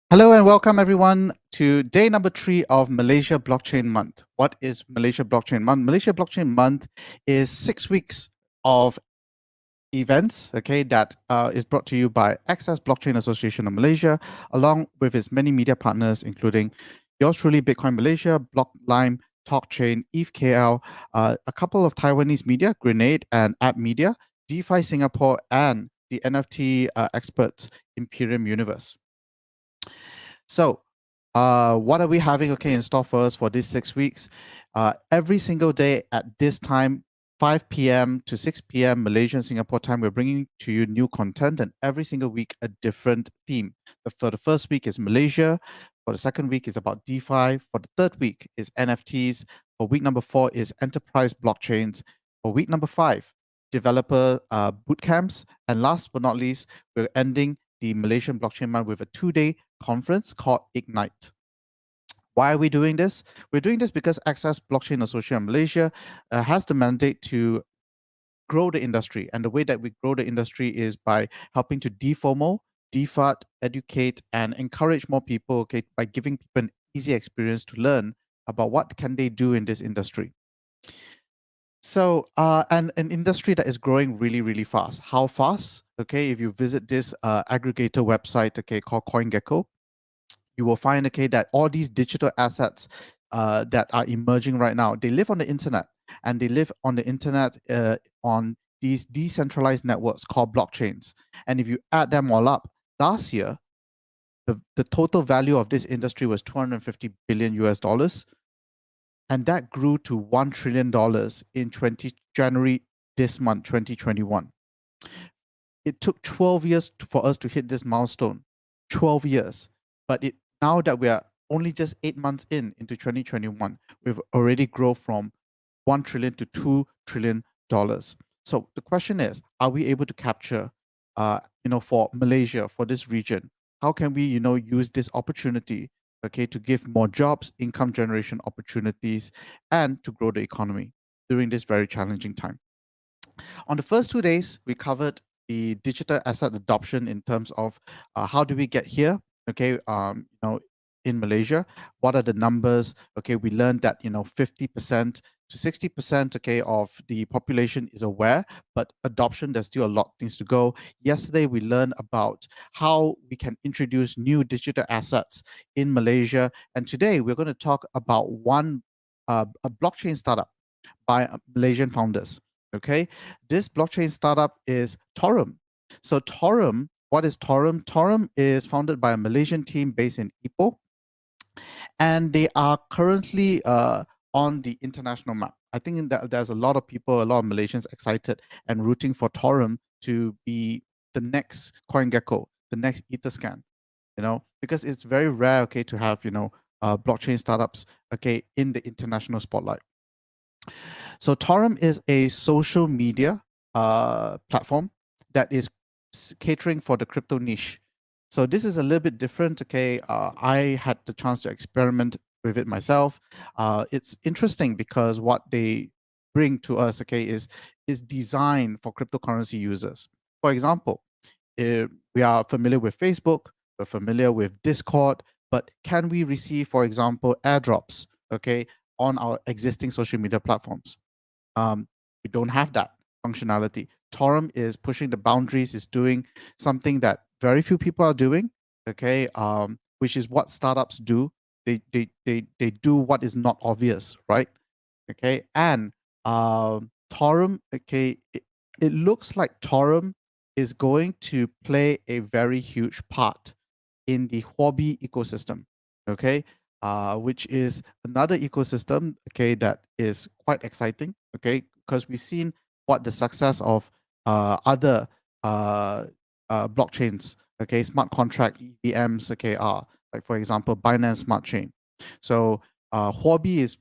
Hello and welcome everyone to day number 3 of Malaysia Blockchain Month. What is Malaysia Blockchain Month? Malaysia Blockchain Month is 6 weeks of events, okay, that is brought to you by Access Blockchain Association of Malaysia, along with its many media partners, including yours truly, Bitcoin Malaysia, Blocklime, TalkChain, Eve KL, a couple of Taiwanese media, Grenade and App Media, DeFi Singapore, and the NFT experts, Imperium Universe. So, what are we having in store for us for these 6 weeks? Every single day at this time, 5 p.m. to 6 p.m. Malaysian Singapore time, we're bringing to you new content, and every single week a different theme. For the first week is Malaysia. For the second week is about DeFi. For the third week is NFTs. For week number 4 is enterprise blockchains. For week number 5, developer boot camps. And last but not least, we're ending the Malaysian Blockchain Month with a 2-day conference called Ignite. Why are we doing this? We're doing this because Access Blockchain Association of Malaysia has the mandate to grow the industry. And the way that we grow the industry is by helping to deFOMO, defund, educate, and encourage more people, by giving people an easy experience to learn about what can they do in this industry. So, and an industry that is growing really, really fast. How fast? Okay, if you visit this aggregator website, called CoinGecko, you will find, that all these digital assets that are emerging right now, they live on the internet, and they live on the internet on these decentralized networks called blockchains. And if you add them all up, last year, the total value of this industry was 250 billion US dollars. And that grew to $1 trillion in January this month, 2021. It took 12 years for us to hit this milestone, 12 years. But now that we are only just 8 months into 2021, we've already grown from 1 trillion to $2 trillion. So the question is, are we able to capture, for Malaysia, for this region, how can we, use this opportunity, to give more jobs, income generation opportunities, and to grow the economy during this very challenging time? On the first 2 days, we covered the digital asset adoption in terms of how do we get here, in Malaysia. What are the numbers? We learned that 50% to 60% of the population is aware, but adoption, there's still a lot of things to go. Yesterday, we learned about how we can introduce new digital assets in Malaysia, and today we're going to talk about a blockchain startup by Malaysian founders. This blockchain startup is Torum. So Torum, what is Torum? Torum is founded by a Malaysian team based in Ipoh, and they are currently on the international map. I think that there's a lot of people, a lot of Malaysians excited and rooting for Torum to be the next CoinGecko, the next Etherscan, because it's very rare, to have, blockchain startups, in the international spotlight. So Torum is a social media platform that is catering for the crypto niche. So this is a little bit different. I had the chance to experiment with it myself. It's interesting because what they bring to us, is designed for cryptocurrency users. For example, we are familiar with Facebook, we're familiar with Discord, but can we receive, for example, airdrops, on our existing social media platforms? We don't have that functionality. Torum is pushing the boundaries, is doing something that very few people are doing, which is what startups do. They do what is not obvious, right? And Torum, it looks like Torum is going to play a very huge part in the Huobi ecosystem, which is another ecosystem, that is quite exciting, because we've seen what the success of other blockchains, smart contract EVMs, are, like for example, Binance Smart Chain. So Huobi is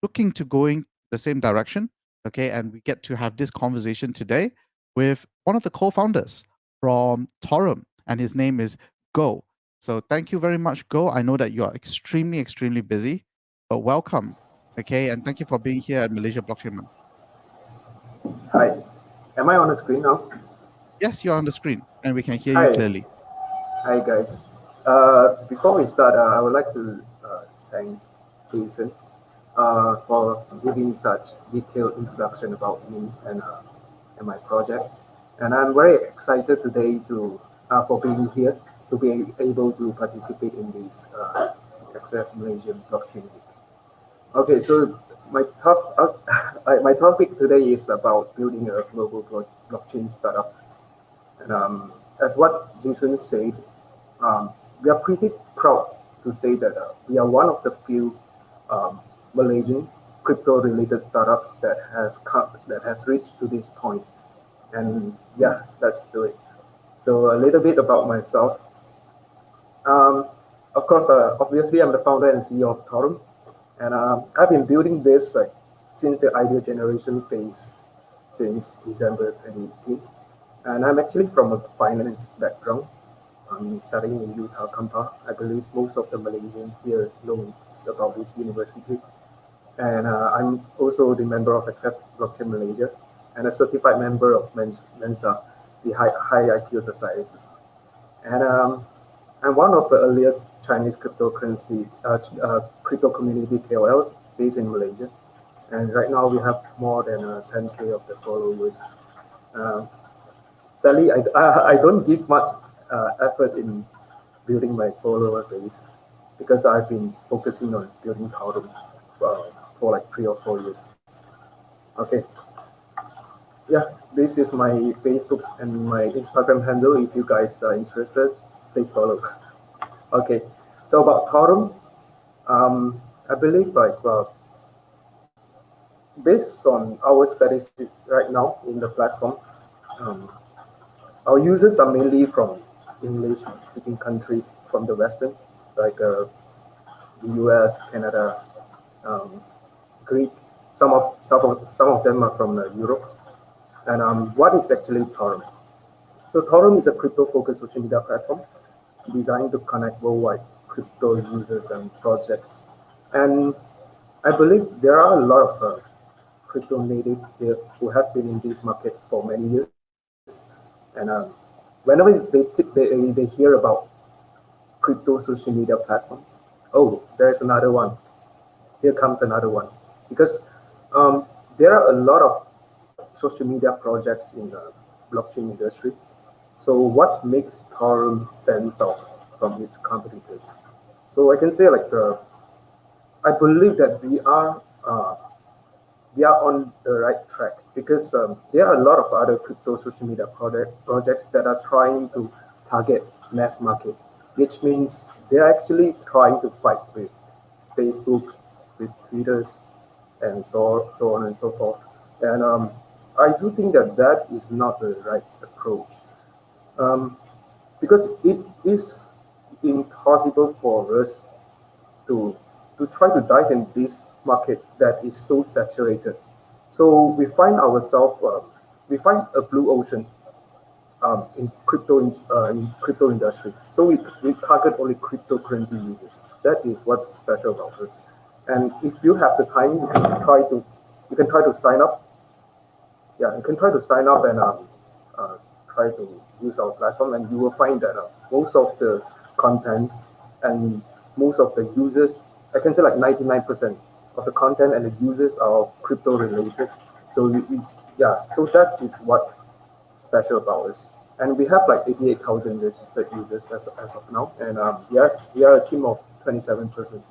looking to going the same direction, and we get to have this conversation today with one of the co-founders from Torum, and his name is Go. So thank you very much, Go. I know that you are extremely, extremely busy, but welcome, and thank you for being here at Malaysia Blockchain Month. Hi. Am I on the screen now? Yes, you're on the screen, and we can hear you Hi. clearly. Hi, guys. Before we start, I would like to thank Jason for giving such detailed introduction about me and my project. And I'm very excited today to for being here to be able to participate in this Access Malaysian Blockchain Week. Okay, so my topic today is about building a global blockchain startup. And as what Jason said, we are pretty proud to say that we are one of the few Malaysian crypto-related startups that has reached to this point. And yeah, let's do it. So a little bit about myself. Um, of course, obviously, I'm the founder and CEO of Torum, and I've been building this since the idea generation phase since December 2018. And I'm actually from a finance background. I'm studying in Utah Kampa. I believe most of the Malaysians here know about this university. And I'm also the member of Access Blockchain Malaysia and a certified member of Mensa, the High IQ Society. And I'm one of the earliest Chinese crypto community KOLs based in Malaysia. And right now we have more than 10K of the followers. Um, Sadly, I don't give much effort in building my follower base because I've been focusing on building Torum for like 3 or 4 years. Okay, yeah, this is my Facebook and my Instagram handle. If you guys are interested, please follow. Okay, so about Torum, I believe based on our statistics right now in the platform, um, our users are mainly from English-speaking countries from the Western, like the US, Canada, um, Greek. Some of them are from Europe. And what is actually Torum? So Torum is a crypto-focused social media platform designed to connect worldwide crypto users and projects. And I believe there are a lot of crypto natives here who has been in this market for many years. And whenever they hear about crypto social media platform, oh, there's another one. Here comes another one. Because there are a lot of social media projects in the blockchain industry. So what makes Torum stands out from its competitors? So I can say I believe that we are on the right track because there are a lot of other crypto social media projects that are trying to target mass market, which means they're actually trying to fight with Facebook, with Twitters, and so on and so forth. And I do think that that is not the right approach um, because it is impossible for us to try to dive in this market that is so saturated. So we find a blue ocean in crypto industry. So we target only cryptocurrency users. That is what's special about us. And if you have the time, you can try to sign up. Yeah, you can try to sign up and try to use our platform, and you will find that most of the contents and most of the users, I can say like 99% of the content and the users are crypto related. So yeah, so that is what special about us. And we have like 88,000 registered users as of now, and we are a team of 27%.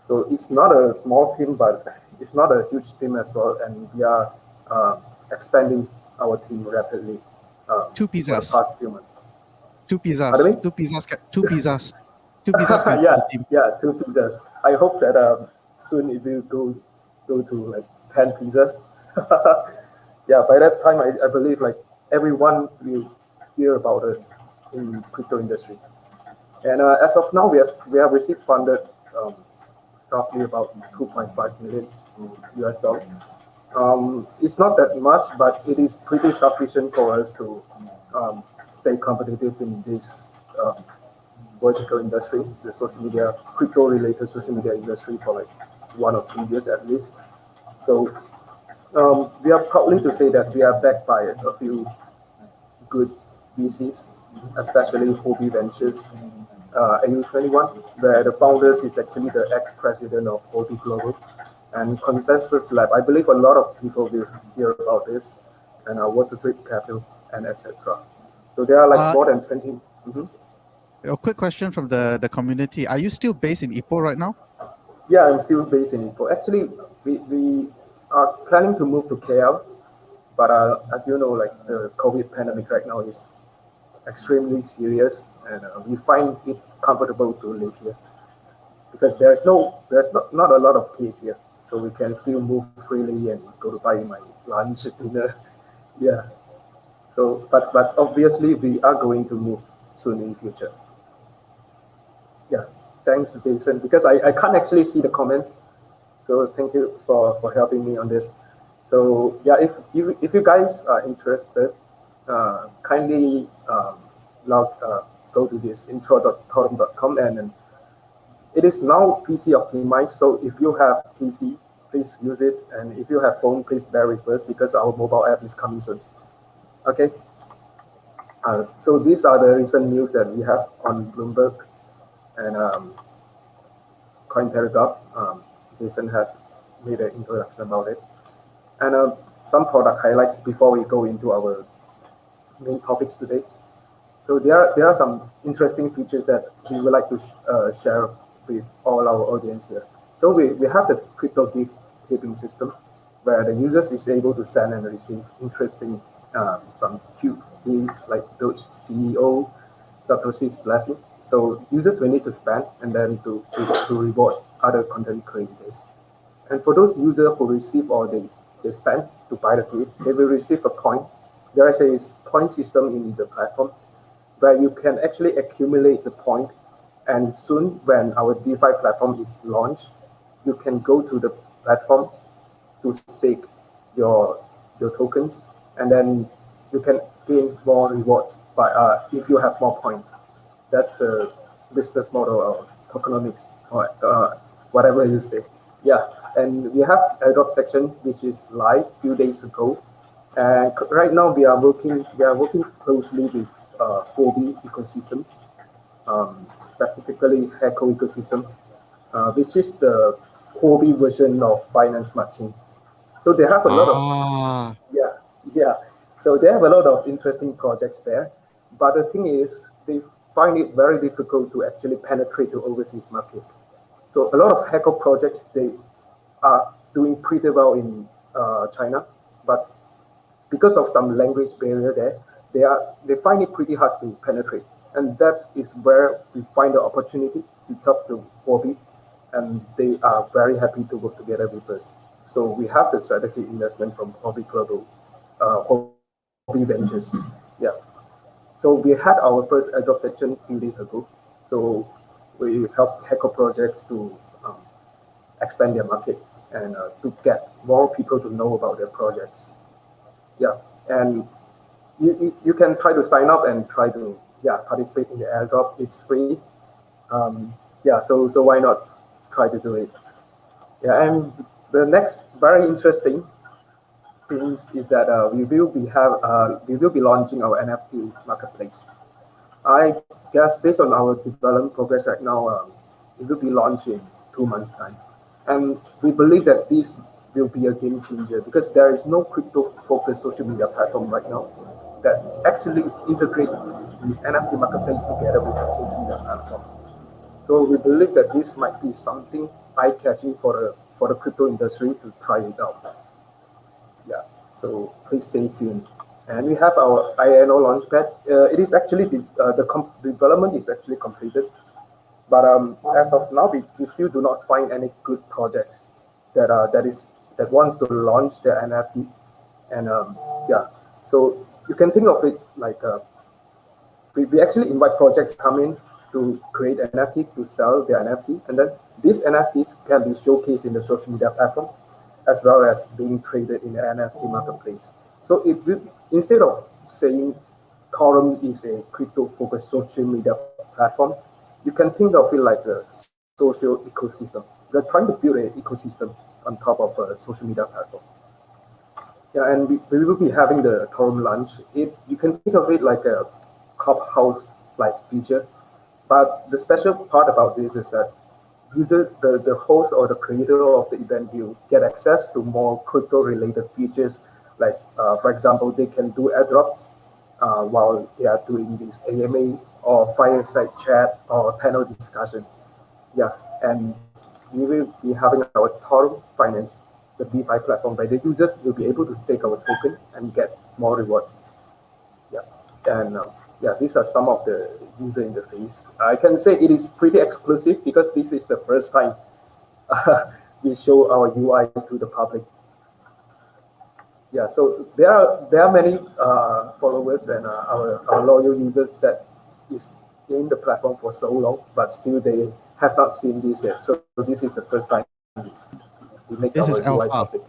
So it's not a small team, but it's not a huge team as well, and we are expanding our team rapidly Two for the pizzas. past few months. Two pizzas. Pardon me? Two pizzas. Two pizzas. Two pizzas can Yeah, the team. yeah, 2 pizzas. I hope that soon it will go to like 10 pizzas. Yeah, by that time I believe like everyone will hear about us in crypto industry. And as of now, we have received funded um, roughly about 2.5 million US dollar. It's not that much, but it is pretty sufficient for us to stay competitive in this um, vertical industry, the social media, crypto-related social media industry for like 1 or 2 years at least. So we are proudly to say that we are backed by a few good VCs, especially Hobby Ventures. AU21, where the founders is actually the ex-president of OB Global and Consensus Lab. I believe a lot of people will hear about this, and Water Trade Capital and etc. So there are like more than 20. A quick question from the community. Are you still based in Ipoh right now? Yeah, I'm still based in Ipoh. Actually, we are planning to move to KL, but as you know, like the COVID pandemic right now is extremely serious, and we find it comfortable to live here because there's not a lot of case here, so we can still move freely and go to buy my lunch, dinner. Yeah. So, but obviously we are going to move soon in future. Yeah. Thanks, Jason, because I can't actually see the comments. So thank you for helping me on this. So yeah, if you guys are interested, kindly go to this intro.torum.com, and it is now PC optimized. So if you have PC, please use it, and if you have phone, please bear with us because our mobile app is coming soon. Okay. So these are the recent news that we have on Bloomberg and Cointelegraph. Jason has made an introduction about it, and some product highlights before we go into our main topics today. So there are some interesting features that we would like to share with all our audience here. So we have the crypto gift tipping system where the users is able to send and receive interesting some cute gifts like Doge CEO, Satoshi's blessing. So users will need to spend and then to reward other content creators. And for those users who receive or they spend to buy the gift, they will receive a point. There is a point system in the platform where you can actually accumulate the point, and soon when our DeFi platform is launched, you can go to the platform to stake your tokens, and then you can gain more rewards by if you have more points. That's the business model of tokenomics, or whatever you say. Yeah, and we have airdrop section which is live few days ago, and right now we are working closely with Huobi ecosystem, specifically Heco ecosystem, which is the Huobi version of Binance Smart Chain. So they have a lot of yeah. So they have a lot of interesting projects there, but the thing is they find it very difficult to actually penetrate the overseas market. So a lot of hacker projects, they are doing pretty well in China, but because of some language barrier there, they find it pretty hard to penetrate. And that is where we find the opportunity to talk to Huobi, and they are very happy to work together with us. So we have the strategic investment from Huobi Global, Huobi Ventures. Yeah. So we had our first airdrop section a few days ago. So we help hacker projects to expand their market and to get more people to know about their projects. Yeah, and you can try to sign up and try to participate in the airdrop. It's free. So why not try to do it? Yeah, and the next very interesting things is that we will be launching our NFT marketplace. I guess based on our development progress right now, it will be launched in 2 months' time, and we believe that this will be a game changer because there is no crypto-focused social media platform right now that actually integrate the NFT marketplace together with the social media platform. So we believe that this might be something eye-catching for the crypto industry to try it out. Yeah, so please stay tuned. And we have our INO launchpad. It is actually the development is actually completed, but as of now, we still do not find any good projects that wants to launch their NFT. And so you can think of it like we actually invite projects come in to create an NFT to sell their NFT, and then these NFTs can be showcased in the social media platform as well as being traded in the NFT marketplace. So instead of saying Torum is a crypto-focused social media platform, you can think of it like a social ecosystem. We're trying to build an ecosystem on top of a social media platform. Yeah, and we will be having the Torum lunch. You can think of it like a clubhouse-like feature But the special part about this is that the host or the creator of the event will get access to more crypto related features, like for example, they can do airdrops while they are doing this AMA or fireside chat or panel discussion. Yeah, and we will be having our Torum Finance, the DeFi platform, where the users will be able to stake our token and get more rewards. Yeah, and yeah, these are some of the user interface. I can say it is pretty exclusive because this is the first time we show our UI to the public. Yeah, so there are many followers and our loyal users that is in the platform for so long, but still they have not seen this yet. So this is the first time we make our This is UI alpha. public.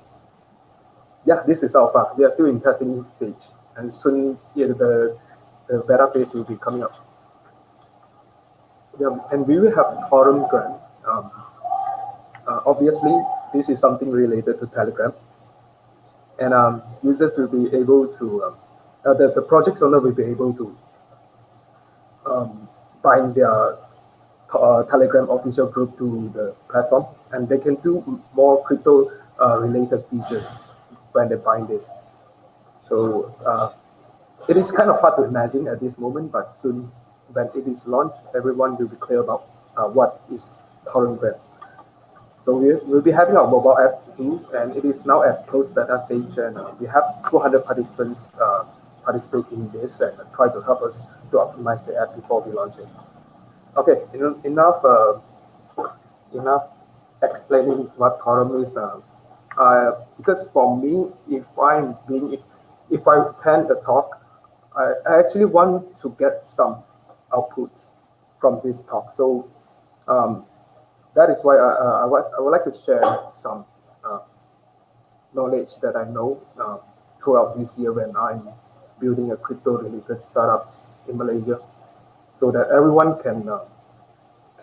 Yeah, this is alpha. We are still in testing stage, and soon the beta phase will be coming up. Yeah, and we will have Torum grant. Obviously, this is something related to Telegram, and users will be able to, the project owner will be able to bind their Telegram official group to the platform, and they can do more crypto related features when they bind this. So it is kind of hard to imagine at this moment, but soon when it is launched, everyone will be clear about what is Torum Grab. So we'll be having our mobile app too, and it is now at closed beta stage, and we have 200 participants participate in this and try to help us to optimize the app before we launch it. Okay, enough explaining what Torum is. Because for me, if I attend the talk, I actually want to get some outputs from this talk. So that is why I would like to share some knowledge that I know throughout this year when I'm building a crypto-related startups in Malaysia, so that everyone can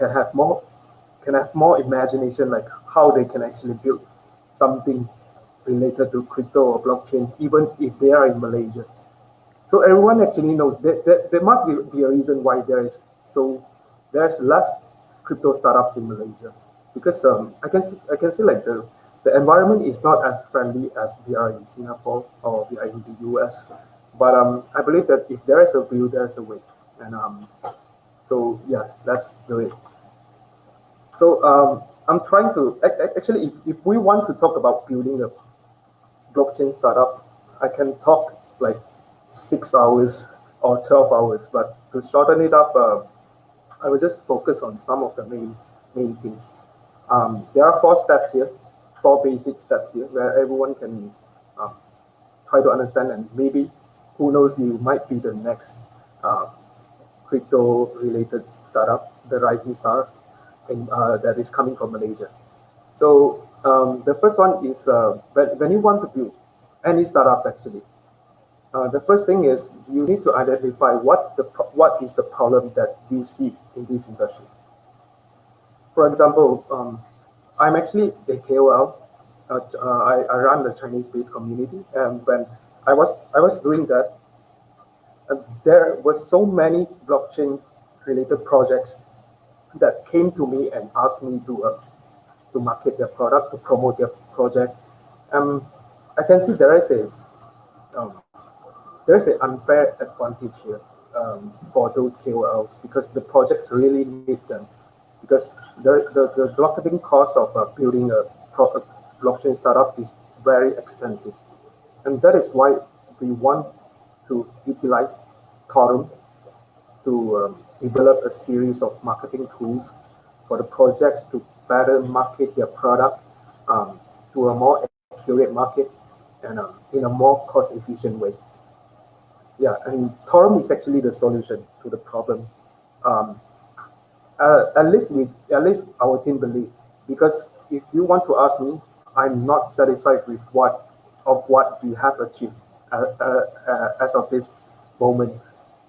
have more imagination, like how they can actually build something related to crypto or blockchain, even if they are in Malaysia. So everyone actually knows that there must be a reason why there's less crypto startups in Malaysia, because I can see like the environment is not as friendly as we are in Singapore or we are in the US. But I believe that if there is a will, there is a way, and so yeah, let's do it. So I'm trying to actually, if we want to talk about building a blockchain startup, I can talk like 6 hours or 12 hours, but to shorten it up, I will just focus on some of the main things. There are 4 steps here, 4 basic steps here, where everyone can try to understand, and maybe, who knows, you might be the next crypto-related startups, the rising stars, that is coming from Malaysia. So the first one is when you want to build any startup, actually, the first thing is you need to identify what is the problem that you see in this industry. For example, I'm actually a KOL. I run the Chinese-based community, and when I was doing that, there were so many blockchain-related projects that came to me and asked me to market their product, to promote their project. I can see um, there is an unfair advantage here for those KOLs, because the projects really need them. Because the marketing cost of building a blockchain startups is very expensive, and that is why we want to utilize Torum to develop a series of marketing tools for the projects to better market their product to a more accurate market and in a more cost-efficient way. Yeah, and Torum is actually the solution to the problem. Um, at least our team believe, because if you want to ask me, I'm not satisfied with what we have achieved as of this moment,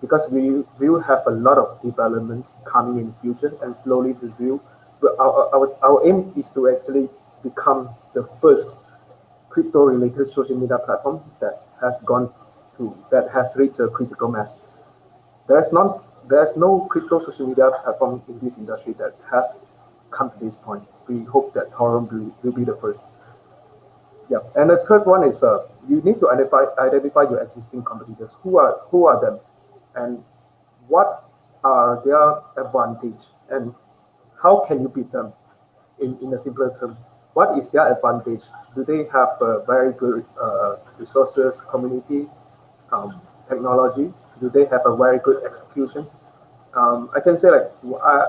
because we will have a lot of development coming in future, and slowly the view. But our aim is to actually become the first crypto-related social media platform that has reached a critical mass. There's not there's no crypto social media platform in this industry that has come to this point. We hope that Torum will be the first. Yeah, and the third one is you need to identify your existing competitors. Who are them, and what are their advantage, and how can you beat them? In a simpler term, what is their advantage? Do they have very good resources, community, technology? Do they have a very good execution? I can say like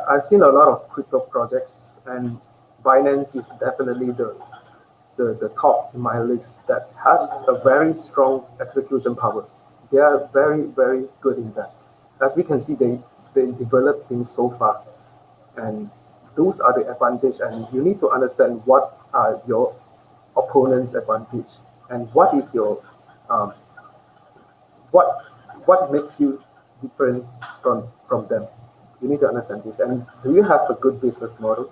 I've seen a lot of crypto projects, and Binance is definitely the top in my list that has a very strong execution power. They are very, very good in that. As we can see, they develop things so fast, and those are the advantage. And you need to understand what are your opponent's advantage, and what is your um, what makes you different from them. You need to understand this. And do you have a good business model?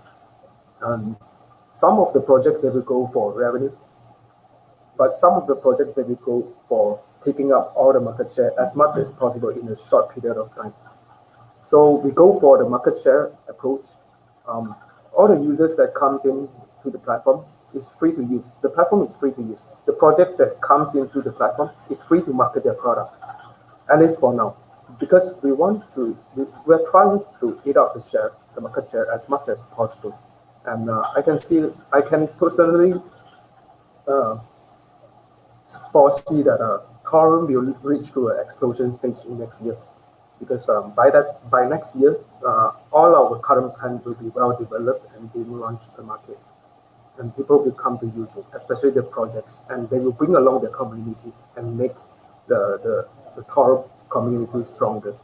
Some of the projects they will go for revenue, but some of the projects they will go for taking up all the market share as much as possible in a short period of time. So we go for the market share approach. All the users that comes in to the platform is free to use. The platform is free to use. The project that comes into the platform is free to market their product, at least for now, because we're trying to eat up the market share as much as possible. And I can personally uh, foresee that Torum will reach to an explosion stage in next year, because by next year, all our current plan will be well developed and being launched to the market, and people will come to use it, especially the projects, and they will bring along their community and make the Torum community stronger.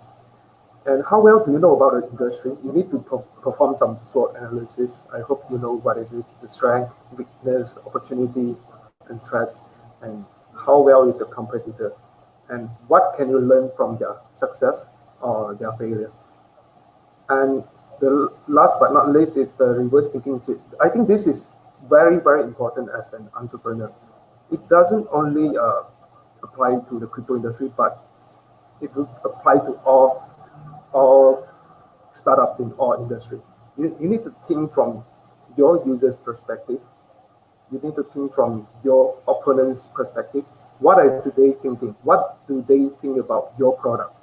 And how well do you know about the industry? You need to perform some SWOT analysis. I hope you know what is it, the strength, weakness, opportunity, and threats, and how well is your competitor, and what can you learn from their success or their failure. And the last but not least, it's the reverse thinking. I think this is very, very important as an entrepreneur. It doesn't only apply to the crypto industry, but it will apply to all startups in all industry. You need to think from your user's perspective. You need to think from your opponent's perspective. What are they thinking? What do they think about your product?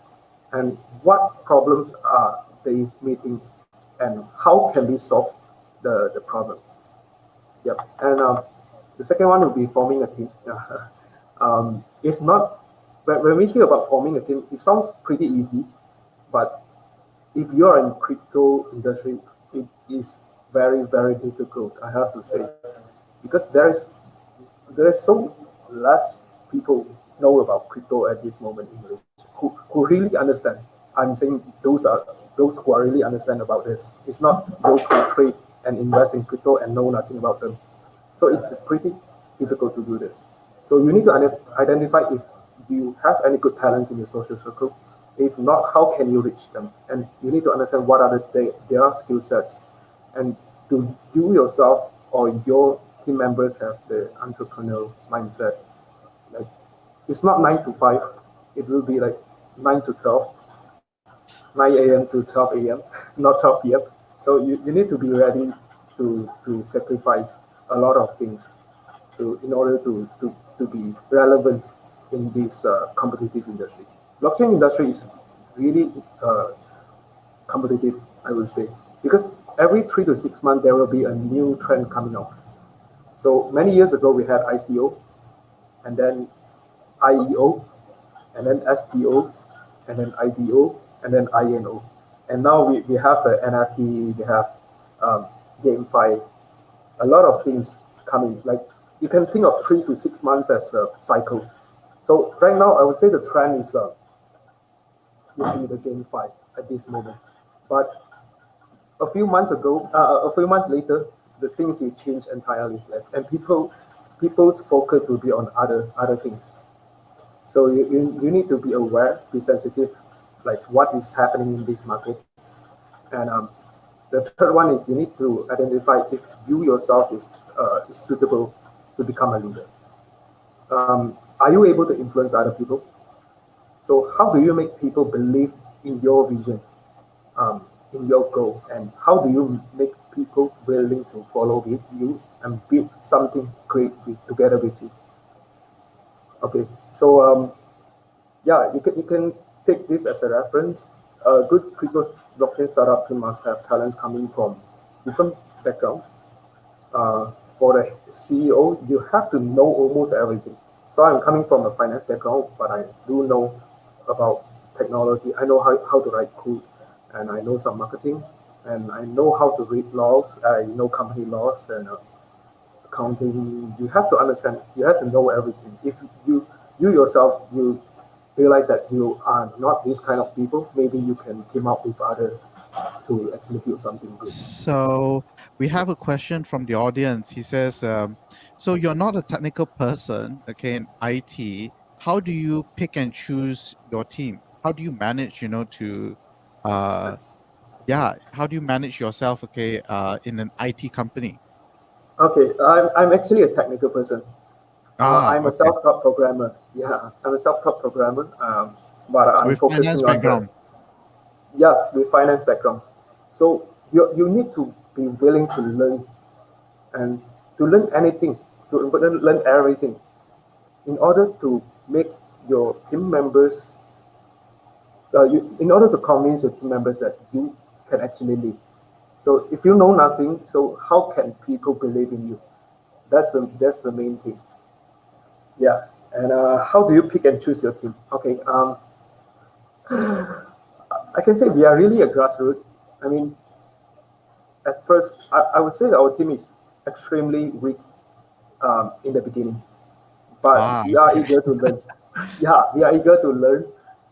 And what problems are they meeting? And how can we solve the problem? Yep. And the second one will be forming a team. It's not, when we hear about forming a team, it sounds pretty easy, but if you're in crypto industry, it is very, very difficult, I have to say, because there is so less people know about crypto at this moment in Malaysia who really understand. I'm saying those who are really understand about this. It's not those who trade and invest in crypto and know nothing about them. So it's pretty difficult to do this. So you need to identify if you have any good talents in your social circle. If not, how can you reach them? And you need to understand what are their skill sets. And do you yourself or your team members have the entrepreneurial mindset? Like, it's not 9 to 5. It will be like 9 to 12, 9 a.m. to 12 a.m., not 12 p.m. So you need to be ready to sacrifice a lot of things in order to be relevant in this competitive industry. Blockchain industry is really competitive, I would say, because every 3 to 6 months there will be a new trend coming out. So many years ago we had ICO, and then IEO, and then STO, and then IDO, and then INO. And now we have NFT, we have GameFi, a lot of things coming. Like, you can think of 3 to 6 months as a cycle. So right now I would say the trend is would be the GameFi at this moment. But a few months later, the things will change entirely, and people's focus will be on other things. So you need to be aware, be sensitive, like what is happening in this market. And the third one is you need to identify if you yourself is suitable to become a leader. Are you able to influence other people? So how do you make people believe in your vision? in your goal, and how do you make people willing to follow with you and build something great together with you? Okay, so yeah, you can take this as a reference. A good crypto blockchain startup team must have talents coming from different backgrounds. For the CEO, you have to know almost everything. So I'm coming from a finance background, but I do know about technology. I know how to write code, and I know some marketing, and I know how to read laws. I know company laws and accounting. You have to understand. You have to know everything. If you yourself you realize that you are not this kind of people, maybe you can team up with others to actually build something good. So we have a question from the audience. He says, so you're not a technical person, okay, in IT. How do you pick and choose your team? How do you manage, to, uh, yeah, how do you manage yourself, okay, in an IT company? Okay, I'm actually a technical person. Ah, I'm a okay. self-taught programmer. Yeah, I'm a self-taught programmer, but I'm With finance focusing on the background. yeah with finance background. So you need to be willing to learn and to learn anything, to learn everything in order to make your team members. In order to convince your team members that you can actually lead. So if you know nothing, so how can people believe in you? That's the main thing. Yeah. And how do you pick and choose your team? Okay. I can say we are really a grassroots. I mean, at first, I would say that our team is extremely weak in the beginning, but Ah, we are okay. eager to learn. Yeah, we are eager to learn,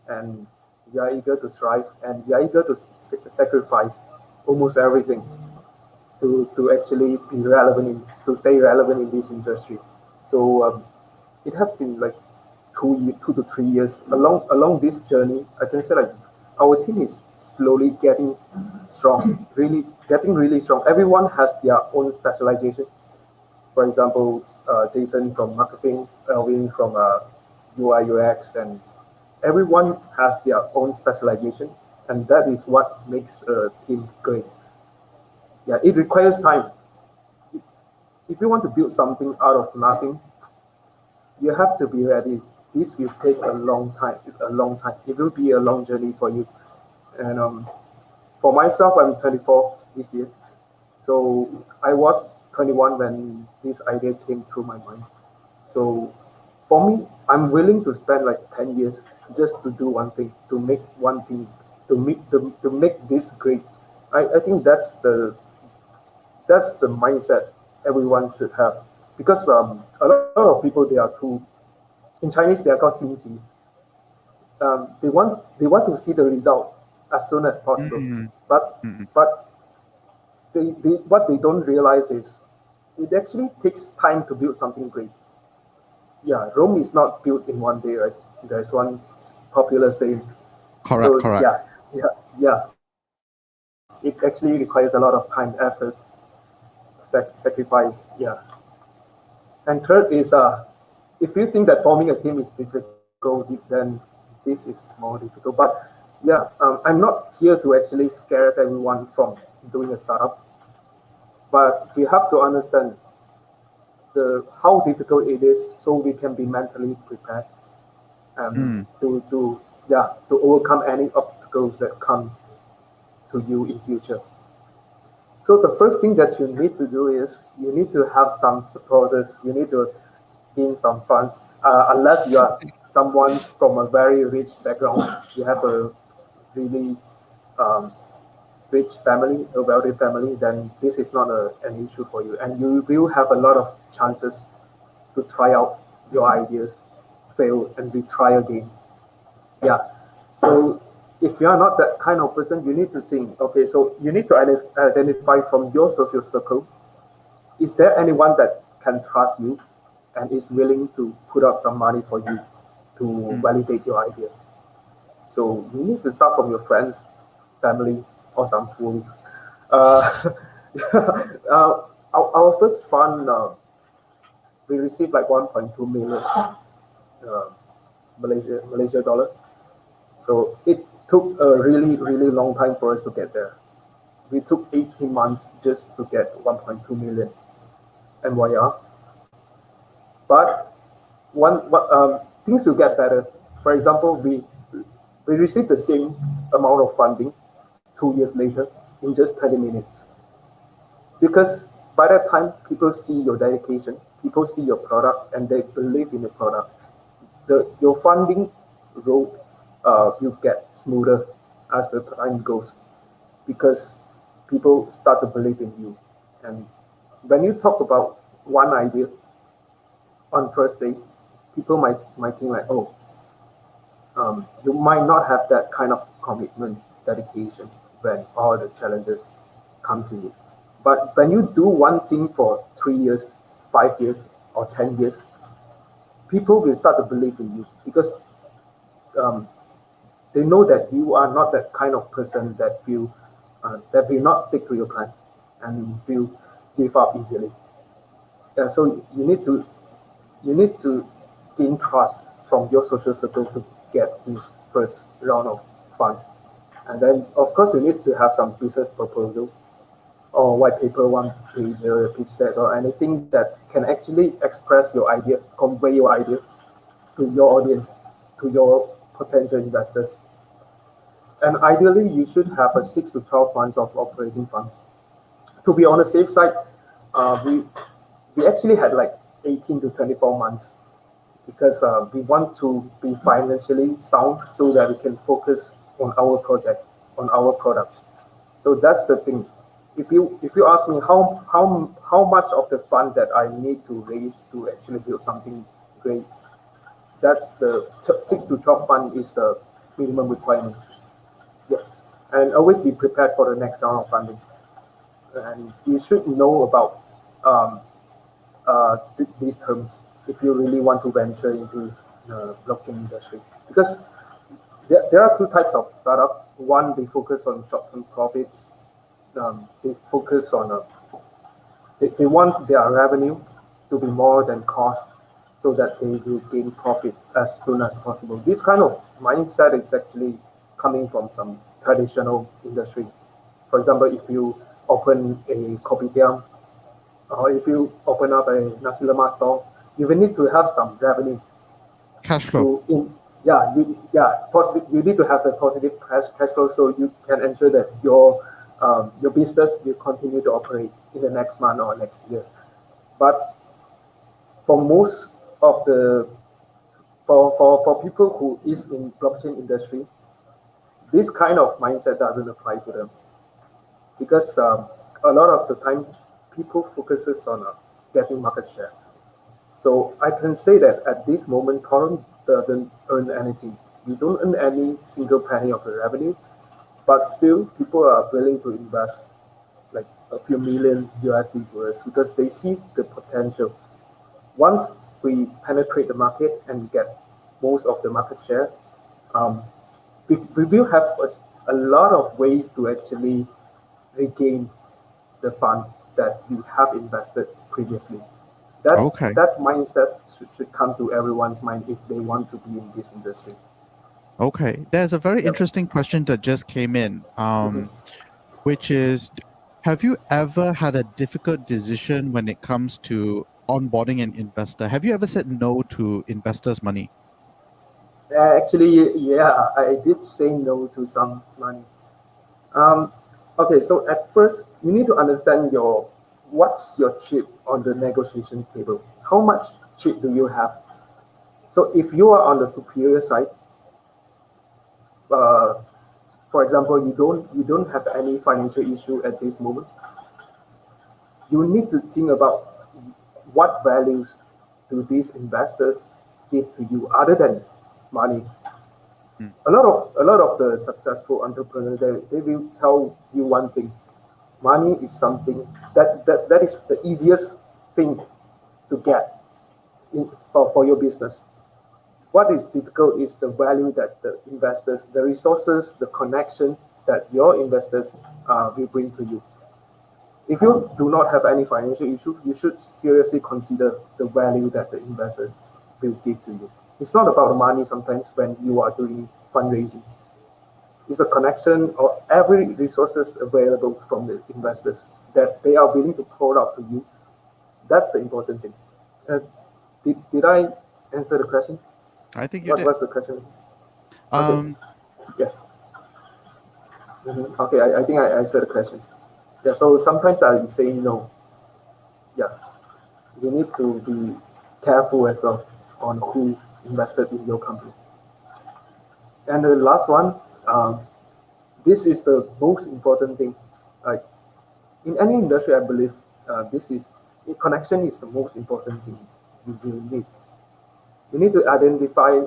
and we are eager to strive, and we are eager to sacrifice almost everything to actually be relevant to stay relevant in this industry. So it has been like 2 to 3 years along this journey. I can say like our team is slowly getting strong, really getting really strong. Everyone has their own specialization. For example, Jason from marketing, Elvin from UI UX, and everyone has their own specialization, and that is what makes a team great. Yeah, it requires time. If you want to build something out of nothing, you have to be ready. This will take a long time. A long time. It will be a long journey for you. And for myself, I'm 24 this year. So I was 21 when this idea came through my mind. So for me, I'm willing to spend like 10 years just to do one thing, to make one thing, to make this great. I think that's the mindset everyone should have, because a lot of people they are too, in Chinese they are called 心急. They want to see the result as soon as possible, Mm, but mm, but they what they don't realize is it actually takes time to build something great. Yeah, Rome is not built in one day, right? There's one popular saying. correct, So correct. yeah, it actually requires a lot of time, effort, sacrifice. Yeah. And third is, if you think that forming a team is difficult, then this is more difficult. But yeah, I'm not here to actually scare everyone from doing a startup, but we have to understand the how difficult it is, so we can be mentally prepared Mm, to overcome any obstacles that come to you in future. So the first thing that you need to do is you need to have some supporters. You need to gain some funds. Unless you are someone from a very rich background, you have a really um, rich family, a wealthy family, then this is not an issue for you. And you will have a lot of chances to try out your ideas, fail, and retry again. Yeah. So if you are not that kind of person, you need to think, okay, so you need to identify from your social circle, is there anyone that can trust you and is willing to put up some money for you to mm. validate your idea? So you need to start from your friends, family, or some fools. Uh, our first fund, we received like 1.2 million uh, Malaysia dollar. So it took a really, really long time for us to get there. We took 18 months just to get 1.2 million MYR. But things will get better. For example, we received the same amount of funding 2 years later in just 20 minutes. Because by that time, people see your dedication, people see your product, and they believe in your product. Your funding road will get smoother as the time goes, because people start to believe in you. And when you talk about one idea on first day, people might think like, oh, you might not have that kind of commitment, dedication when all the challenges come to you. But when you do one thing for 3 years, 5 years, or 10 years, people will start to believe in you, because they know that you are not that kind of person that will not stick to your plan and will give up easily. So you need to gain trust from your social circle to get this first round of fund. And then, of course, you need to have some business proposal or white paper, one page, or pitch set, or anything that can actually express your idea, convey your idea to your audience, to your potential investors. And ideally, you should have a 6 to 12 months of operating funds. To be on the safe side, we actually had like 18 to 24 months, because we want to be financially sound so that we can focus on our project, on our product. So that's the thing. If you ask me how much of the fund that I need to raise to actually build something great, that's the 6 to 12 fund is the minimum requirement. Yeah, and always be prepared for the next round of funding. And you should know about these terms if you really want to venture into the blockchain industry, because there are two types of startups. One, they focus on short-term profits. They focus on they want their revenue to be more than cost, so that they will gain profit as soon as possible. This kind of mindset is actually coming from some traditional industry. For example, if you open a kopitiam, or if you open up a nasi lemak store, you will need to have some revenue. Cash flow. Positive. You need to have a positive cash flow, so you can ensure that your business will continue to operate in the next month or next year. But for most of the for people who is in blockchain industry, this kind of mindset doesn't apply to them, because a lot of the time people focuses on getting market share. So I can say that at this moment, Torum doesn't earn anything. We don't earn any single penny of the revenue, but still people are willing to invest like a few million USD to us, because they see the potential. Once we penetrate the market and get most of the market share, we will have a lot of ways to actually regain the fund that we have invested previously. Okay. That mindset should come to everyone's mind if they want to be in this industry. Okay. There's a very interesting question that just came in, which is, have you ever had a difficult decision when it comes to onboarding an investor? Have you ever said no to investors' money? Actually, yeah, I did say no to some money. Okay, so at first, you need to understand what's your chip on the negotiation table. How much chip do you have? So if you are on the superior side, for example, you don't have any financial issue at this moment, you need to think about what values do these investors give to you other than money. A lot of the successful entrepreneurs, they will tell you one thing: money is something that is the easiest thing to get for your business. What is difficult is the value that the investors, the resources, the connection that your investors will bring to you. If you do not have any financial issue, you should seriously consider the value that the investors will give to you. It's not about the money sometimes when you are doing fundraising. It's a connection or every resources available from the investors that they are willing to pour out to you. That's the important thing. Uh, did I answer the question? I think you What did. was the question? Okay, Um, yeah. Okay, I think I answered the question. Yeah, so sometimes I say no. Yeah, you need to be careful as well on who invested in your company. And the last one, um, this is the most important thing. Like in any industry, I believe this is connection is the most important thing you will need. You need to identify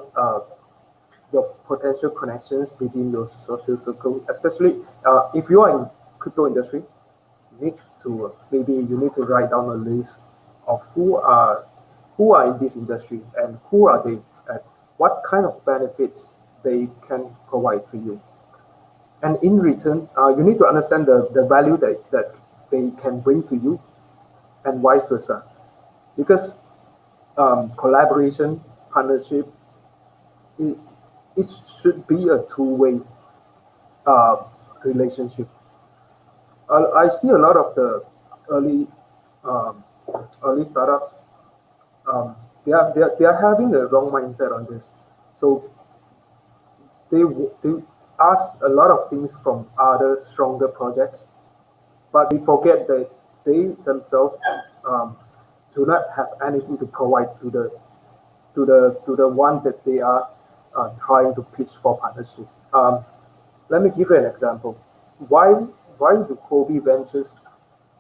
your potential connections within your social circle, especially if you are in crypto industry. You need to maybe you need to write down a list of who are in this industry and who are they and what kind of benefits they can provide to you. And in return, you need to understand the value that they can bring to you and vice versa. Because collaboration, partnership, it, it should be a two-way uh, relationship. I see a lot of the early um, early startups. They are having the wrong mindset on this. So they ask a lot of things from other stronger projects, but they forget that they themselves um, do not have anything to provide to the one that they are trying to pitch for partnership. Let me give you an example. Why why do Kobe Ventures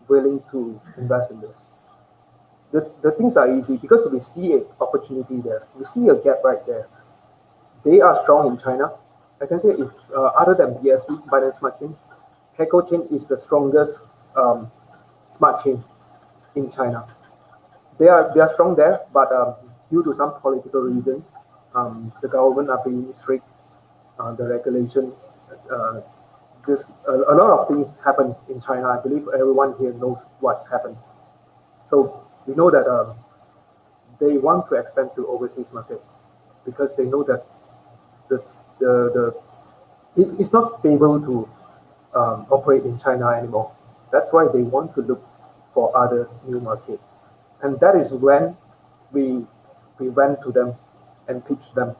willing to invest in this? The things are easy because we see an opportunity there. We see a gap right there. They are strong in China. I can say if other than BSC, Binance Smart Chain, Heco Chain is the strongest smart chain in China. They are strong there, but due to some political reason, the government are being strict. The regulation, uh, just a lot of things happen in China. I believe everyone here knows what happened. So we know that they want to expand to overseas market because they know that the the it's not stable to operate in China anymore. That's why they want to look for other new market, and that is when we we went to them and pitched them,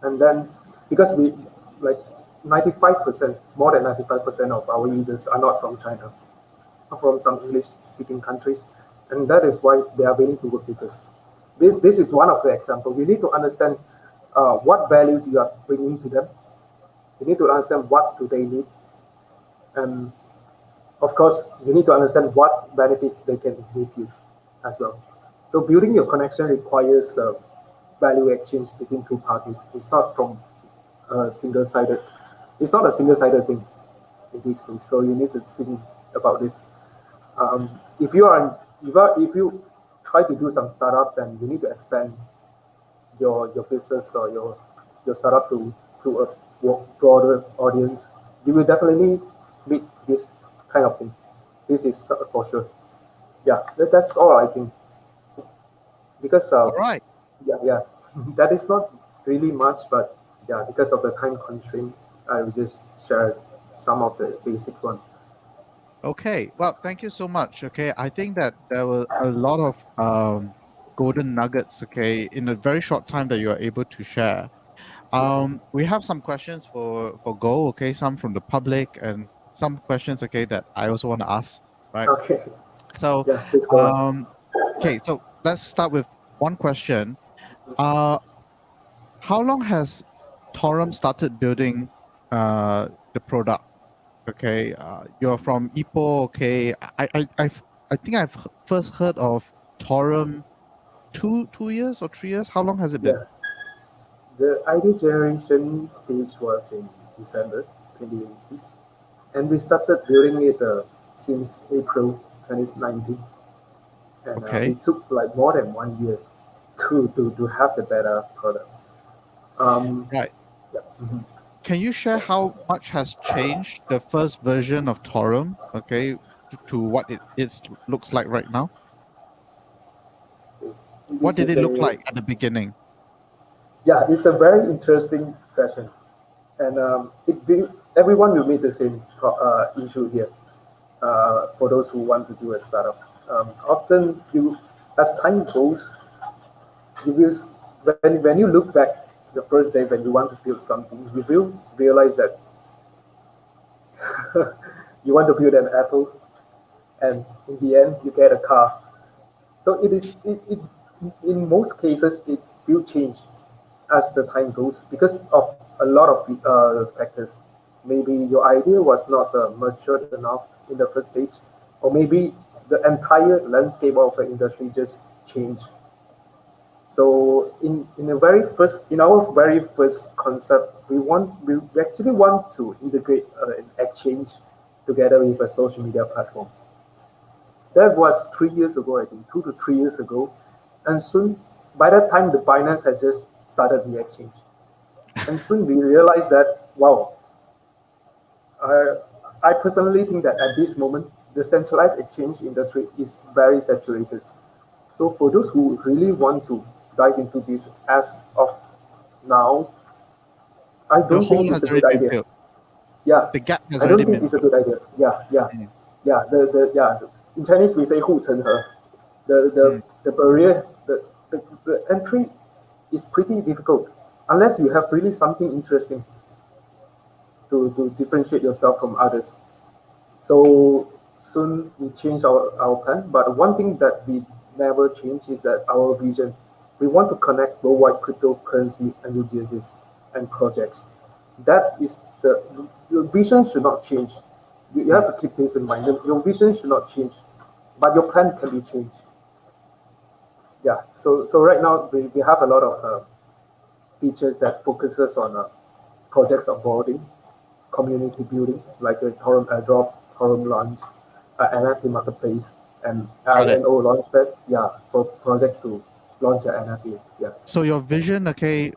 and then because we like 95%, more than 95% of our users are not from China, are from some English speaking countries, and that is why they are willing to work with us. This is one of the examples. We need to understand what values you are bringing to them. You need to understand what do they need, and of course, you need to understand what benefits they can give you as well. So building your connection requires value exchange between two parties. It's not from single-sided. It's not a single-sided thing in this case. So you need to think about this. If you are if you try to do some startups and you need to expand your business or your startup to a broader audience, you will definitely meet this kind of thing. This is for sure. Yeah, that's all I think. Because all right. yeah, that is not really much, but yeah, because of the time constraint, I will just share some of the basics one. Okay. Well, thank you so much. Okay. I think that there were a lot of golden nuggets, okay, in a very short time that you are able to share. We have some questions for Go, okay, some from the public and some questions, okay, that I also want to ask, right? Okay, So, yeah, please go on. um, okay, so let's start with one question. Uh, how long has Torum started building the product? Okay, you're from Ipoh. Okay, I think I've first heard of Torum 2 years or 3 years. How long has it been? Yeah, the ID generation stage was in December 2018, and we started building it since April 2019, and Okay, it took like more than 1 year to have the better product. Um, right. yeah. Can you share how much has changed the first version of Torum? Okay, to what looks like right now. What This did is it look a like at the beginning? yeah, it's a very interesting question. And everyone will meet the same issue here. For those who want to do a startup, often as time goes, you will when you look back the first day when you want to build something, you will realize that you want to build an apple, and in the end you get a car. So it in most cases it will change as the time goes because of a lot of factors. Maybe your idea was not matured enough in the first stage, or maybe the entire landscape of the industry just changed. So in our very first concept, we actually want to integrate an exchange together with a social media platform. That was 3 years ago, I think, 2 to 3 years ago. And soon, by that time, the Binance has just started the exchange. And soon we realized that, wow, I, I personally think that at this moment, the centralized exchange industry is very saturated. So for those who really want to dive into this as of now, I The don't hole think it's has a already good been idea. filled. Yeah, The gap has I don't already think been it's a filled. good idea. Mm, Yeah. Yeah. In Chinese we say 护城河. The mm, the the barrier, the entry is pretty difficult unless you have really something interesting to differentiate yourself from others. So soon we change our plan, but one thing that we never change is that our vision. We want to connect worldwide cryptocurrency enthusiasts and projects. That is your vision should not change. You have mm. to keep this in mind. Your vision should not change, but your plan can be changed. Yeah. So right now we have a lot of features that focuses on projects onboarding, community building, like a Torum airdrop, Torum launch, NFT marketplace, and Got it. INO launchpad. Yeah, for projects to launch an NFT. Yeah. So your vision, okay,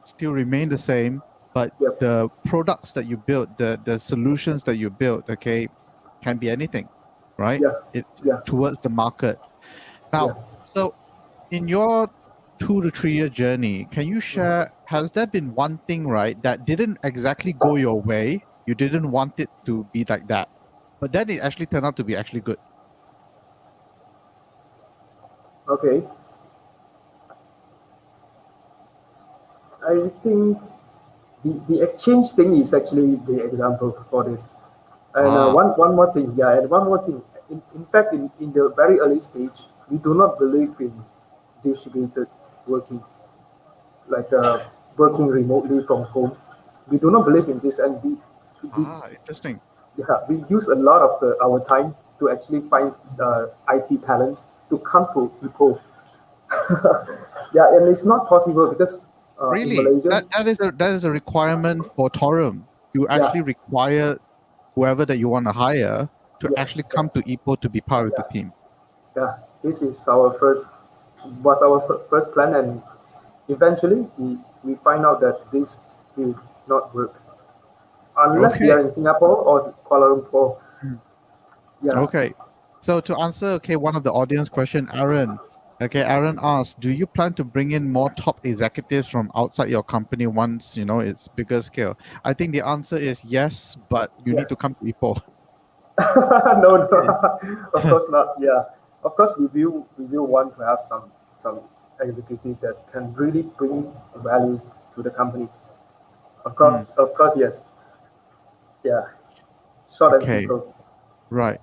still remain the same, but Yep. the products that you build, the solutions that you build, okay, can be anything, right? Yeah. It's Yeah. towards the market. Now, Yeah. so in your 2 to 3 year journey, can you share, has there been one thing, right, that didn't exactly go your way? You didn't want it to be like that, but then it actually turned out to be actually good. Okay. I think the exchange thing is actually the example for this. And Ah, one more thing, yeah, and one more thing. In fact, in the very early stage, we do not believe in distributed working, like working remotely from home. We do not believe in this, and we interesting. yeah, we use a lot of our time to actually find IT talents to come to Ipoh. Yeah, and it's not possible because in Really? Malaysia, That is a requirement for Torum. You yeah, actually require whoever that you want to hire to yeah, actually yeah, come to Ipoh to be part of the yeah, team. yeah. This is our first plan, and eventually we find out that this will not work unless we Okay. are in Singapore or Kuala Lumpur. Mm. Yeah, Okay. So to answer, okay, one of the audience question, Aaron. Okay, Aaron asked, do you plan to bring in more top executives from outside your company once it's bigger scale? I think the answer is yes, but you yeah. need to come to Ipoh. No, no, of course not. Yeah, of course we will want to have some executive that can really bring value to the company. Mm, Of course, yes. Yeah, short and okay, simple. right.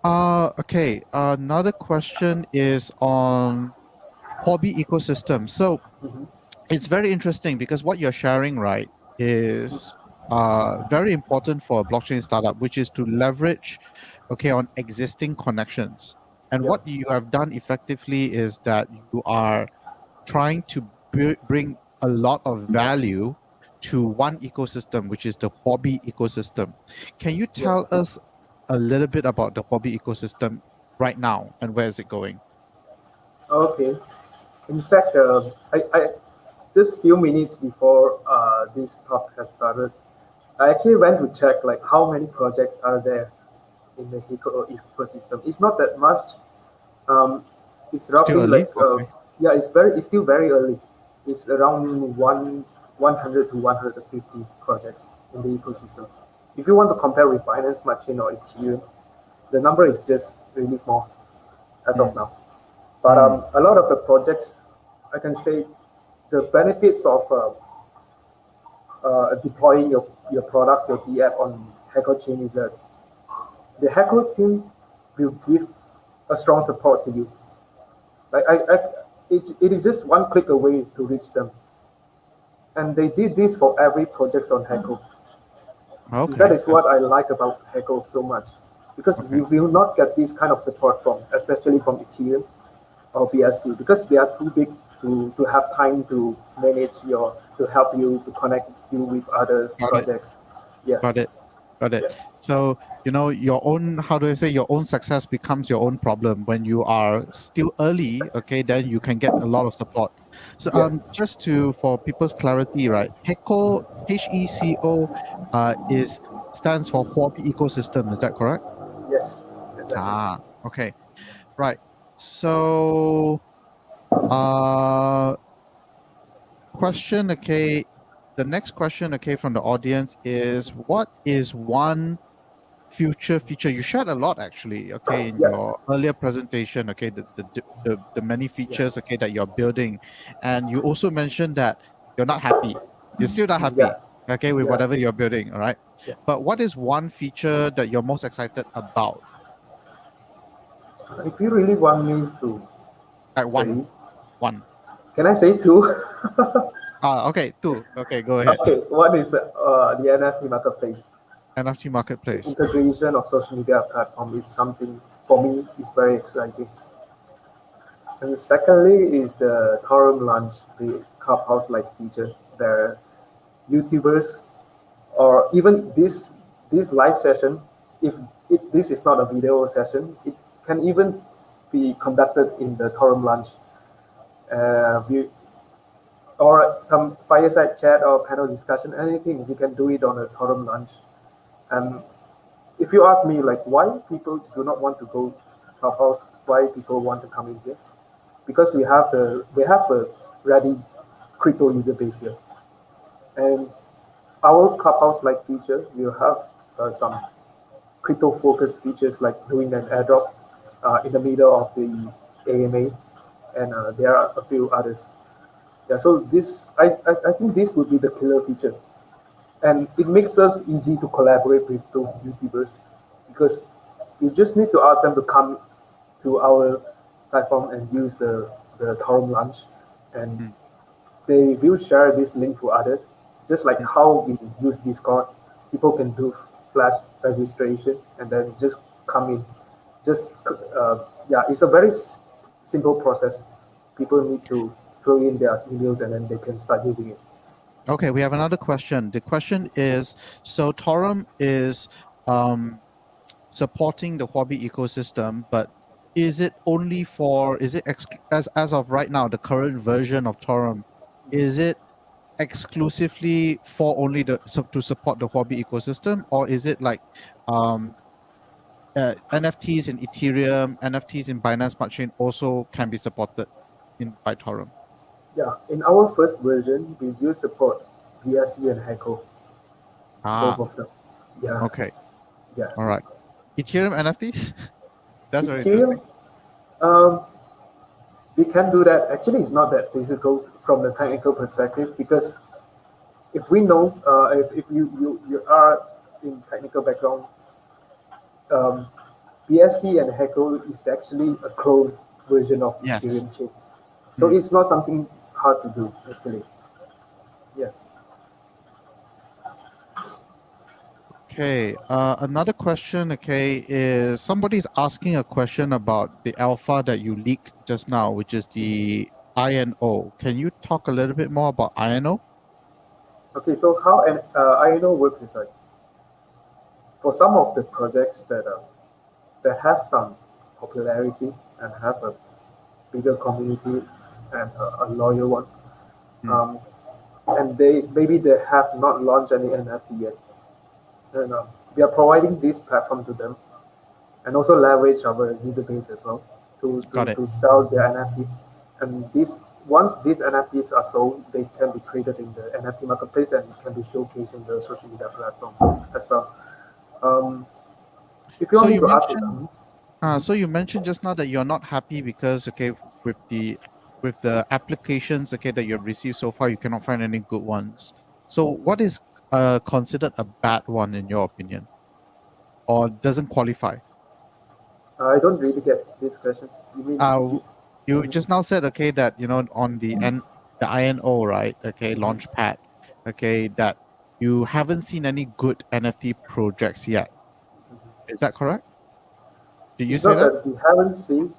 Okay. Another question is on hobby ecosystem. So Mhm. it's very interesting because what you're sharing, right, is very important for a blockchain startup, which is to leverage, okay, on existing connections. And Yeah, what you have done effectively is that you are trying to bring a lot of value to one ecosystem, which is the hobby ecosystem. Can you yeah. tell us a little bit about the hobby ecosystem right now and where is it going? Okay. In fact, I just few minutes before this talk has started, I actually went to check like how many projects are there in the ecosystem. It's not that much. Um, it's Still roughly early? like Okay. yeah, it's still very early. It's around one. 100 to 150 projects in the ecosystem. If you want to compare with Binance Smart Chain or Ethereum, the number is just really small as of now. But a lot of the projects, I can say, the benefits of deploying your product, your D app on Hacker Chain is that the Hacker team will give a strong support to you. Like it is just one click away to reach them. And they did this for every project on Hacker. Okay. That is what I like about Hacker so much. Because you will not get this kind of support from, especially from Ethereum or BSC, because they are too big to have time to manage to help you, to connect you with other projects. Yeah. Got it. Yeah. So, your own, how do I say, your own success becomes your own problem when you are still early, okay, then you can get a lot of support. So, just for people's clarity, right, HECO, HECO, stands for Huobi ecosystem. Is that correct? Yes, exactly. Okay. Right. So, question, okay, the next question, okay, from the audience is, what is one future feature? You shared a lot actually, okay, in your earlier presentation, okay, the many features, okay, that you're building, and you also mentioned that you're not happy. You're still not happy, okay, with whatever you're building, all right? But what is one feature that you're most excited about? If you really want me to Like say, one. can I say two? Okay, two. Okay, go ahead. Okay, one is the NFT marketplace. NFT marketplace. The integration of social media platform is something for me is very exciting. And secondly is the Torum launch, the Clubhouse-like feature, where YouTubers or even this live session, if this is not a video session, it can even be conducted in the Torum launch. Or some fireside chat or panel discussion, anything, we can do it on a Torum launch. And if you ask me, like, why people do not want to go Clubhouse, why people want to come in here, because we have a ready crypto user base here, and our Clubhouse-like feature will have some crypto-focused features like doing an airdrop in the middle of the AMA, and there are a few others. Yeah, so I think this would be the killer feature, and it makes us easy to collaborate with those YouTubers, because you just need to ask them to come to our platform and use the Torum launch, and they will share this link to others, just like how we use Discord. People can do flash registration and then just come in. It's a very simple process. People need to fill in their emails and then they can start using it. Okay, we have another question. The question is, so Torum is supporting the Huobi ecosystem, but is it only for, as of right now, the current version of Torum, is it exclusively for only to support the Huobi ecosystem, or is it like NFTs in Ethereum, NFTs in Binance Smart Chain also can be supported by Torum? Yeah, in our first version, we do support BSC and HECO, both of them. Yeah. Okay. Yeah. All right. Ethereum NFTs? That's very Ethereum, interesting. we can do that. Actually, it's not that difficult from the technical perspective, because if we know, if you are in technical background, BSC and HECO is actually a clone version of Ethereum chain. So it's not something hard to do, actually. Yeah. Okay. Another question, okay, is somebody's asking a question about the alpha that you leaked just now, which is the INO. Can you talk a little bit more about INO? Okay, so how an INO works is like, for some of the projects that have some popularity and have a bigger community and a loyal one, and maybe they have not launched any NFT yet. And we are providing this platform to them, and also leverage our user base as well to sell their NFT. And once these NFTs are sold, they can be traded in the NFT marketplace and can be showcased in the social media platform as well. Um, if you So want me you to ask it, mentioned so you mentioned just now that you're not happy because with the applications that you've received so far, you cannot find any good ones. So what is considered a bad one in your opinion, or doesn't qualify? I don't really get this question. You mean Uh, you mhm, just now said that on the INO, right? Okay, mhm. Launchpad. Okay, that you haven't seen any good NFT projects yet. Is that correct? Did you It's say not that? that we haven't seen.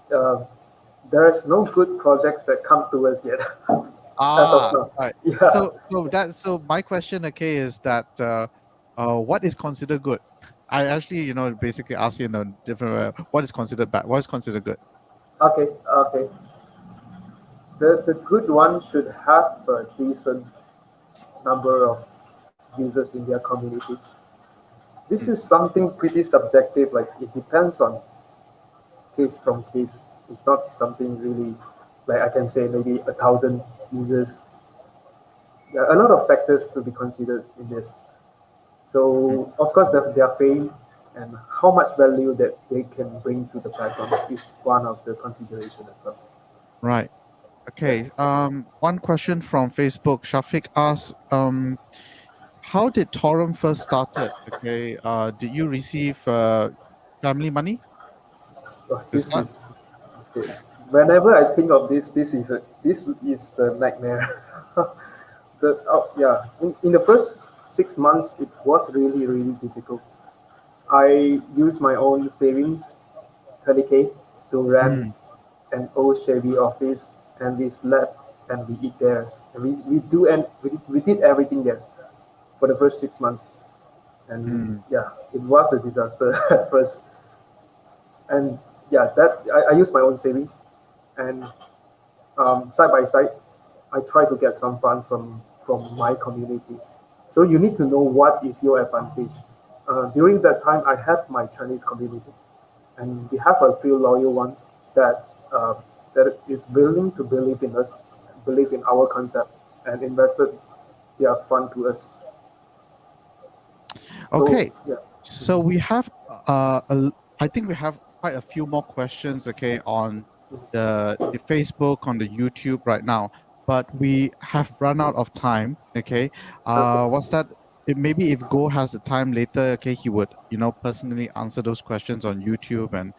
There's no good projects that comes to us yet, as of Ah, now. right. Yeah. So my question, okay, is that what is considered good? I actually, basically ask you in a different way. What is considered bad? What is considered good? Okay. Okay. The good one should have a decent number of users in their community. This Mm, is something pretty subjective. Like it depends on case from case. It's not something really like I can say maybe 1,000 users. There are a lot of factors to be considered in this. mm. So of course their fame and how much value that they can bring to the platform is one of the consideration as well. Right. Yeah. Okay. One question from Facebook. Shafiq asks, how did Torum first started? Okay. Did you receive family money Oh, to this start? is okay. Whenever I think of this is a nightmare. Yeah, in the first 6 months, it was really difficult. I used my own savings, 30K, to rent Mm, an old Chevy office, and we slept and we eat there. And we did everything there for the first 6 months, and mm. yeah, it was a disaster at first. And yeah, I used my own savings, and side by side, I try to get some funds from my community. So you need to know what is your advantage. During that time, I have my Chinese community, and we have a few loyal ones that is willing to believe in us, believe in our concept, and invested their fund to us. So Okay. yeah. So Mhm. we have I think we have quite a few more questions, okay, on the Facebook, on the YouTube right now, but we have run out of time, okay. Okay. What's that? Maybe if Go has the time later, okay, he would, personally answer those questions on YouTube and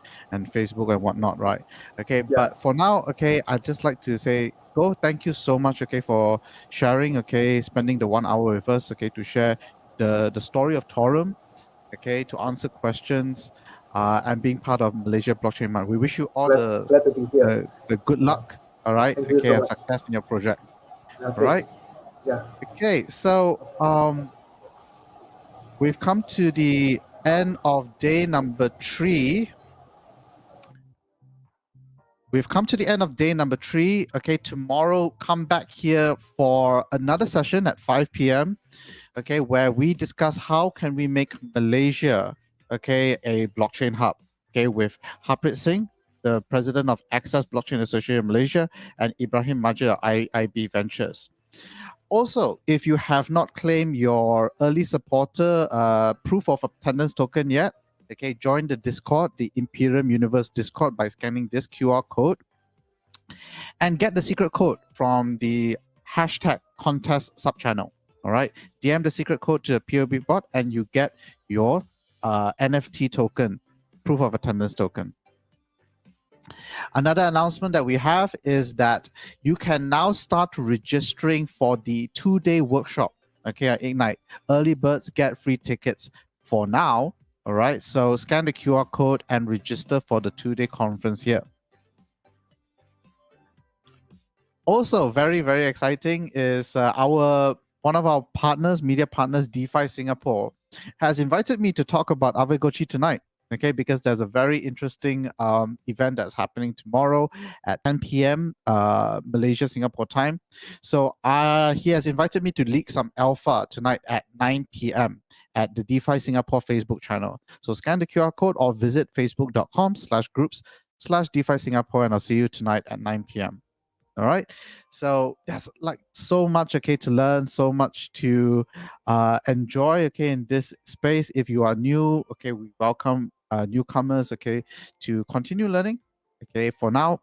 Facebook and whatnot, right? Okay, Yeah. but for now, okay, I'd just like to say, Go, thank you so much, okay, for sharing, okay, spending the 1 hour with us, okay, to share the story of Torum, okay, to answer questions, and being part of Malaysia Blockchain Month. We wish you all Glad to be here. the good luck, all right, Thank you okay, so and much. success in your project, all Okay. right. Yeah. Okay, so we've come to the end of day number 3. We've come to the end of day number 3. Okay, tomorrow come back here for another session at 5 p.m. Okay, where we discuss how can we make Malaysia, okay, a blockchain hub, okay, with Harpreet Singh, the president of Access Blockchain Association Malaysia, and Ibrahim Majid of IIB Ventures. Also, if you have not claimed your early supporter proof of attendance token yet, okay, join the Discord, the Imperium Universe Discord, by scanning this QR code and get the secret code from the hashtag contest subchannel. All right, DM the secret code to the POB bot and you get your NFT token, proof of attendance token. Another announcement that we have is that you can now start registering for the 2-day workshop, okay, at Ignite. Early birds get free tickets for now. All right, so scan the QR code and register for the 2-day conference here. Also, very exciting is one of our partners, media partners, DeFi Singapore, has invited me to talk about Avegochi tonight. Okay, because there's a very interesting event that's happening tomorrow at 10 p.m. Malaysia Singapore time. So he has invited me to leak some alpha tonight at 9 p.m. at the DeFi Singapore Facebook channel. So scan the QR code or visit facebook.com/groups/DeFi Singapore, and I'll see you tonight at 9 p.m. All right. So there's like so much, okay, to learn, so much to enjoy, okay, in this space. If you are new, okay, we welcome newcomers, okay, to continue learning. Okay, for now,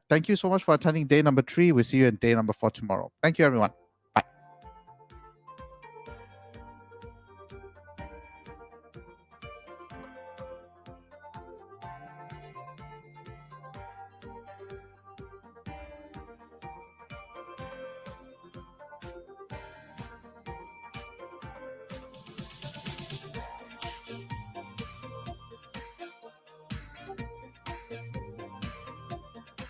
thank you so much for attending day number 3. We'll see you in day number 4 tomorrow. Thank you, everyone.